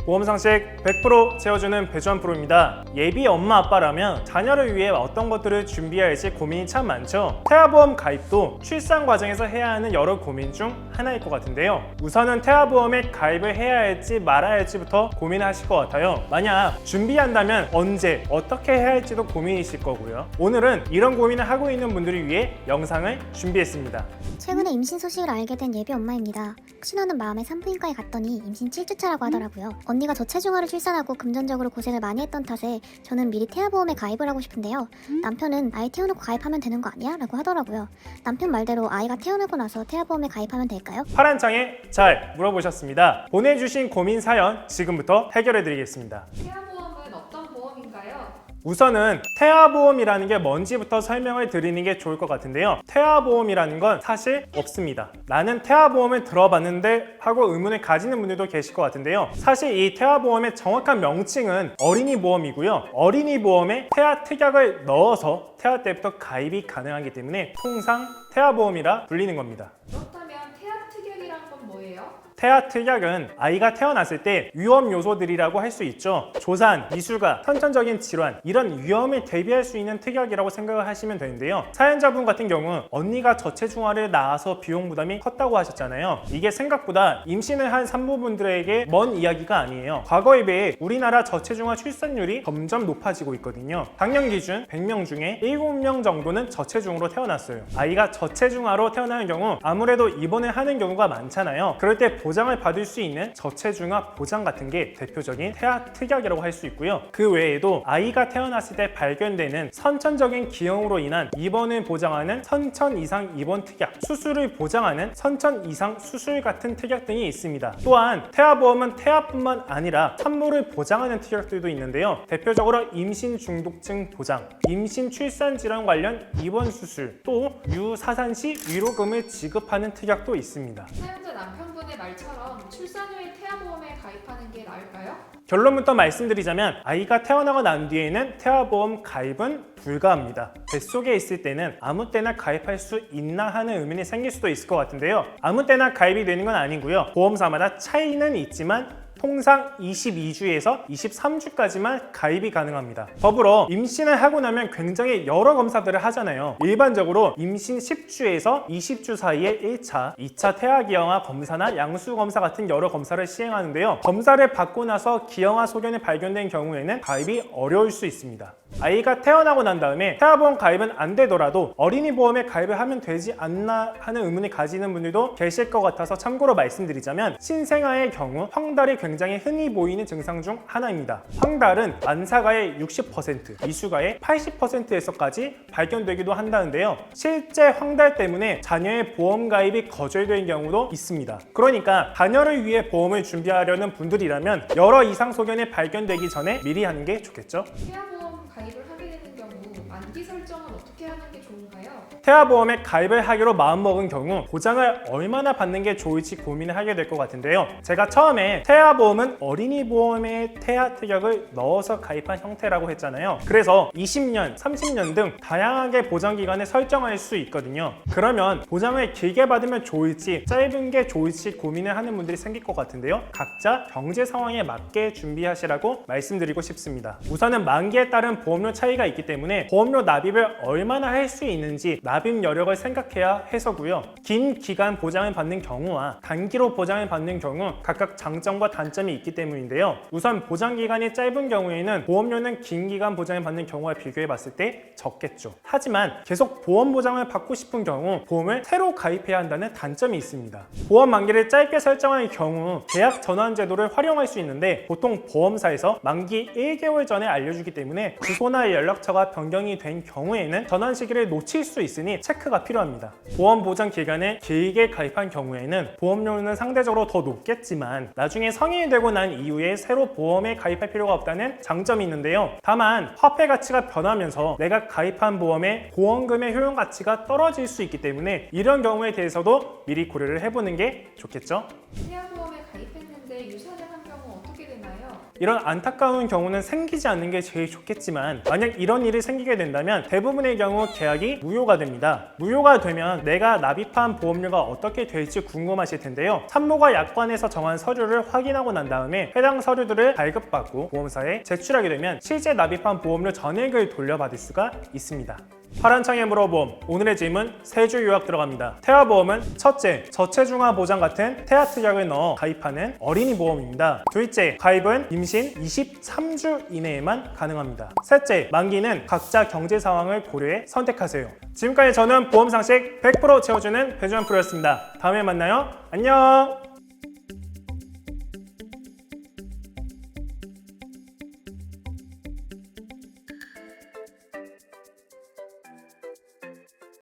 보험 상식 100% 채워주는 배주환 프로입니다. 예비 엄마 아빠라면 자녀를 위해 어떤 것들을 준비해야 할지 고민이 참 많죠. 태아보험 가입도 출산 과정에서 해야 하는 여러 고민 중 하나일 것 같은데요. 우선은 태아보험에 가입을 해야 할지 말아야 할지부터 고민하실 것 같아요. 만약 준비한다면 언제 어떻게 해야 할지도 고민이실 거고요. 오늘은 이런 고민을 하고 있는 분들을 위해 영상을 준비했습니다. 최근에 임신 소식을 알게 된 예비 엄마입니다. 신호는 마음에 산부인과에 갔더니 임신 7주차라고 하더라고요. 언니가 저체중아를 출산하고 금전적으로 고생을 많이 했던 탓에 저는 미리 태아보험에 가입을 하고 싶은데요. 남편은 아이 태어나고 가입하면 되는 거 아니야? 라고 하더라고요. 남편 말대로 아이가 태어나고 나서 태아보험에 가입하면 될까요? 파란 창에 잘 물어보셨습니다. 보내주신 고민 사연 지금부터 해결해 드리겠습니다. 태아보험은 어떤 보험인가요? 우선은 태아보험이라는 게 뭔지부터 설명을 드리는 게 좋을 것 같은데요. 태아보험이라는 건 사실 없습니다. 나는 태아보험을 들어봤는데 하고 의문을 가지는 분들도 계실 것 같은데요. 사실 이 태아보험의 정확한 명칭은 어린이보험이고요. 어린이보험에 태아 특약을 넣어서 태아 때부터 가입이 가능하기 때문에 통상 태아보험이라 불리는 겁니다. 그렇다면 태아 특약이란 건 뭐예요? 태아 특약은 아이가 태어났을 때 위험 요소들이라고 할 수 있죠. 조산, 미숙아, 선천적인 질환 이런 위험을 대비할 수 있는 특약이라고 생각을 하시면 되는데요. 사연자분 같은 경우 언니가 저체중아를 낳아서 비용 부담이 컸다고 하셨잖아요. 이게 생각보다 임신을 한 산모분들에게 먼 이야기가 아니에요. 과거에 비해 우리나라 저체중아 출산율이 점점 높아지고 있거든요. 작년 기준 100명 중에 7명 정도는 저체중으로 태어났어요. 아이가 저체중아로 태어나는 경우 아무래도 입원을 하는 경우가 많잖아요. 그럴 때 보장을 받을 수 있는 저체중아 보장 같은 게 대표적인 태아 특약이라고 할 수 있고요. 그 외에도 아이가 태어났을 때 발견되는 선천적인 기형으로 인한 입원을 보장하는 선천 이상 입원 특약, 수술을 보장하는 선천 이상 수술 같은 특약 등이 있습니다. 또한 태아보험은 태아뿐만 아니라 산모를 보장하는 특약들도 있는데요. 대표적으로 임신 중독증 보장, 임신 출산 질환 관련 입원 수술, 또 유사산 시 위로금을 지급하는 특약도 있습니다. 사연자 남편분의 말처럼 출산 후에 태아보험에 가입하는 게 나을까요? 결론부터 말씀드리자면 아이가 태어나고 난 뒤에는 태아보험 가입은 불가합니다. 뱃속에 있을 때는 아무 때나 가입할 수 있나 하는 의문이 생길 수도 있을 것 같은데요. 아무 때나 가입이 되는 건 아니고요. 보험사마다 차이는 있지만 통상 22주에서 23주까지만 가입이 가능합니다. 더불어 임신을 하고 나면 굉장히 여러 검사들을 하잖아요. 일반적으로 임신 10주에서 20주 사이에 1차, 2차 태아 기형아 검사나 양수 검사 같은 여러 검사를 시행하는데요. 검사를 받고 나서 기형아 소견이 발견된 경우에는 가입이 어려울 수 있습니다. 아이가 태어나고 난 다음에 태아보험 가입은 안 되더라도 어린이 보험에 가입을 하면 되지 않나 하는 의문을 가지는 분들도 계실 것 같아서 참고로 말씀드리자면 신생아의 경우 황달이 굉장히 흔히 보이는 증상 중 하나입니다. 황달은 만사가의 60%, 미숙아의 80%에서까지 발견되기도 한다는데요. 실제 황달 때문에 자녀의 보험 가입이 거절된 경우도 있습니다. 그러니까 자녀를 위해 보험을 준비하려는 분들이라면 여러 이상 소견이 발견되기 전에 미리 하는 게 좋겠죠. 태아보험 가입을 하게 되는 경우 만기 설정은 어떻게 하는 게 좋은가요? 태아보험에 가입을 하기로 마음먹은 경우 보장을 얼마나 받는 게 좋을지 고민을 하게 될 것 같은데요. 제가 처음에 태아보험은 어린이보험에 태아 특약을 넣어서 가입한 형태라고 했잖아요. 그래서 20년, 30년 등 다양하게 보장기간을 설정할 수 있거든요. 그러면 보장을 길게 받으면 좋을지 짧은 게 좋을지 고민을 하는 분들이 생길 것 같은데요. 각자 경제 상황에 맞게 준비하시라고 말씀드리고 싶습니다. 우선은 만기에 따른 보험료 차이가 있기 때문에 보험료 납입을 얼마나 할 수 있는지 납입 여력을 생각해야 해서고요. 긴 기간 보장을 받는 경우와 단기로 보장을 받는 경우 각각 장점과 단점이 있기 때문인데요. 우선 보장 기간이 짧은 경우에는 보험료는 긴 기간 보장을 받는 경우와 비교해 봤을 때 적겠죠. 하지만 계속 보험 보장을 받고 싶은 경우 보험을 새로 가입해야 한다는 단점이 있습니다. 보험 만기를 짧게 설정할 경우 계약 전환 제도를 활용할 수 있는데 보통 보험사에서 만기 1개월 전에 알려주기 때문에 주소나 연락처가 변경이 된 경우에는 전환 시기를 놓칠 수 있으니 체크가 필요합니다. 보험 보장 기간에 길게 가입한 경우에는 보험료는 상대적으로 더 높겠지만 나중에 성인이 되고 난 이후에 새로 보험에 가입할 필요가 없다는 장점이 있는데요. 다만 화폐 가치가 변하면서 내가 가입한 보험의 보험금의 효용 가치가 떨어질 수 있기 때문에 이런 경우에 대해서도 미리 고려를 해보는 게 좋겠죠. 태아보험에 가입했는데 유산을 한 경우 어떻게 되나요? 이런 안타까운 경우는 생기지 않는 게 제일 좋겠지만 만약 이런 일이 생기게 된다면 대부분의 경우 계약이 무효가 됩니다. 무효가 되면 내가 납입한 보험료가 어떻게 될지 궁금하실 텐데요. 산모가 약관에서 정한 서류를 확인하고 난 다음에 해당 서류들을 발급받고 보험사에 제출하게 되면 실제 납입한 보험료 전액을 돌려받을 수가 있습니다. 파란창의 물어봄, 오늘의 질문 3줄 요약 들어갑니다. 태아보험은 첫째, 저체중아 보장 같은 태아 특약을 넣어 가입하는 어린이 보험입니다. 둘째, 가입은 임신 23주 이내에만 가능합니다. 셋째, 만기는 각자 경제 상황을 고려해 선택하세요. 지금까지 저는 보험 상식 100% 채워주는 배주환 프로였습니다. 다음에 만나요. 안녕!